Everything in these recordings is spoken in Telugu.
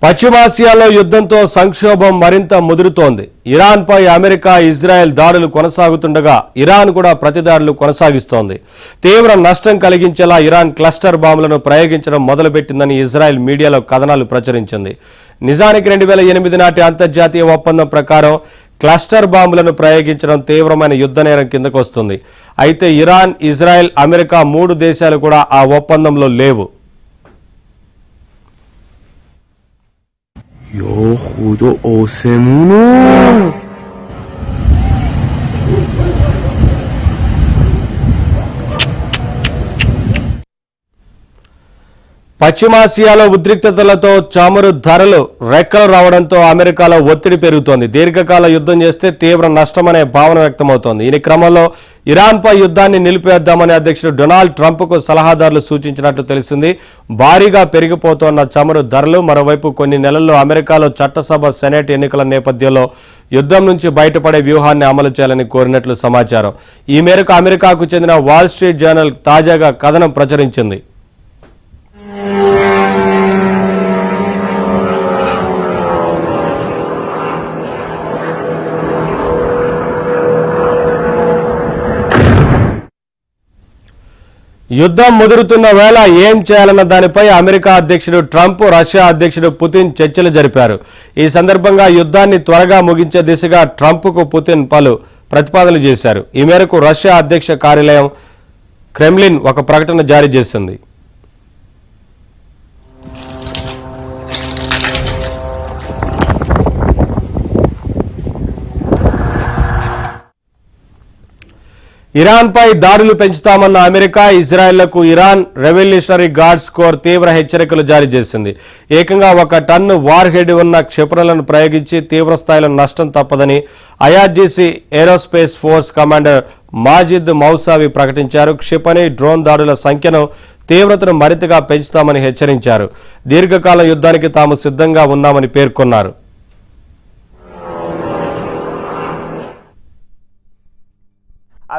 పశ్చిమాసియాలో యుద్ధంతో సంక్షోభం మరింత ముదురుతోంది. ఇరాన్పై అమెరికా, ఇజ్రాయెల్ దాడులు కొనసాగుతుండగా ఇరాన్ కూడా ప్రతిదాడులు కొనసాగిస్తోంది. తీవ్ర నష్టం కలిగించేలా ఇరాన్ క్లస్టర్ బాంబులను ప్రయోగించడం మొదలుపెట్టిందని ఇజ్రాయెల్ మీడియాలో కథనాలు ప్రచురించింది. నిజానికి 2008 నాటి అంతర్జాతీయ ఒప్పందం ప్రకారం క్లస్టర్ బాంబులను ప్రయోగించడం తీవ్రమైన యుద్ధ నేరం కిందకు వస్తుంది. అయితే ఇరాన్, ఇజ్రాయెల్, అమెరికా 3 దేశాలు కూడా ఆ ఒప్పందంలో లేవు. یا خدا آسمونو పశ్చిమాసియాలో ఉద్రిక్తతలతో చమురు ధరలు రెక్కలు రావడంతో అమెరికాలో ఒత్తిడి పెరుగుతోంది. దీర్ఘకాల యుద్ధం చేస్తే తీవ్ర నష్టమనే భావన వ్యక్తమవుతోంది. ఈ క్రమంలో ఇరాన్పై యుద్ధాన్ని నిలిపేద్దామని అధ్యక్షుడు డొనాల్డ్ ట్రంప్కు సలహాదారులు సూచించినట్లు తెలిసింది. భారీగా పెరిగిపోతోన్న చమురు ధరలు, మరోవైపు కొన్ని నెలల్లో అమెరికాలో చట్టసభ, సెనేట్ ఎన్నికల నేపథ్యంలో యుద్ధం నుంచి బయటపడే వ్యూహాన్ని అమలు చేయాలని కోరినట్లు సమాచారం. ఈ మేరకు అమెరికాకు చెందిన వాల్ స్ట్రీట్ జర్నల్ తాజాగా కథనం ప్రచురించింది. యుద్ధం ముదురుతున్న వేళ ఏం చేయాలన్న దానిపై అమెరికా అధ్యక్షుడు ట్రంప్, రష్యా అధ్యక్షుడు పుతిన్ చర్చలు జరిపారు. ఈ సందర్భంగా యుద్ధాన్ని త్వరగా ముగించే దిశగా ట్రంప్కు పుతిన్ పలు ప్రతిపాదనలు చేశారు. ఈ మేరకు రష్యా అధ్యక్ష కార్యాలయం క్రెమ్లిన్ ఒక ప్రకటన జారీ చేసింది. ఇరాన్పై దాడులు పెంచుతామన్న అమెరికా, ఇజ్రాయెల్లకు ఇరాన్ రెవల్యూషనరీ గార్డ్స్ కోర్ తీవ్ర హెచ్చరికలు జారీ చేసింది. ఏకంగా 1 టన్ను వార్ హెడ్ ఉన్న క్షిపణులను ప్రయోగించి తీవ్రస్థాయిలో నష్టం తప్పదని IRGC aerospace force commander Majid Mousavi ప్రకటించారు. క్షిపణి, డ్రోన్ దాడుల సంఖ్యను, తీవ్రతను మరింతగా పెంచుతామని హెచ్చరించారు. దీర్ఘకాల యుద్ధానికి తాము సిద్ధంగా ఉన్నామని పేర్కొన్నారు.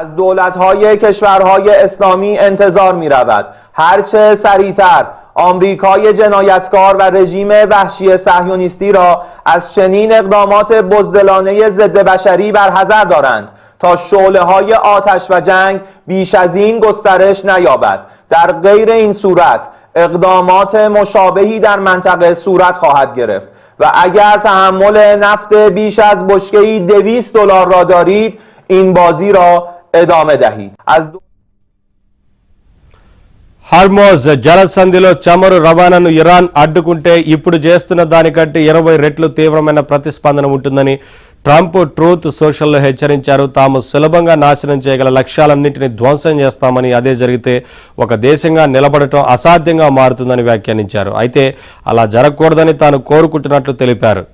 از دولت‌های کشورهای اسلامی انتظار می‌رود هرچه سریعتر آمریکای جنایتکار و رژیم وحشی صهیونیستی را از چنین اقدامات بزدلانه ضد بشری برحذر دارند تا شعله‌های آتش و جنگ بیش از این گسترش نیابد. در غیر این صورت اقدامات مشابهی در منطقه صورت خواهد گرفت و اگر تحمل نفت بیش از بشکه‌ای $200 را دارید این بازی را ادامه دهید. హార్మోజ్ జలసంధిలో చమురు రవాణాను ఇరాన్ అడ్డుకుంటే ఇప్పుడు చేస్తున్న దానికంటే 20 రెట్లు తీవ్రమైన ప్రతిస్పందన ఉంటుందని ట్రంప్ ట్రూత్ సోషల్లో హెచ్చరించారు. తాము సులభంగా నాశనం చేయగల లక్ష్యాలన్నింటినీ ధ్వంసం చేస్తామని, అదే జరిగితే ఒక దేశంగా నిలబడటం అసాధ్యంగా మారుతుందని వ్యాఖ్యానించారు. అయితే అలా జరగకూడదని తాను కోరుకుంటున్నట్లు తెలిపారు.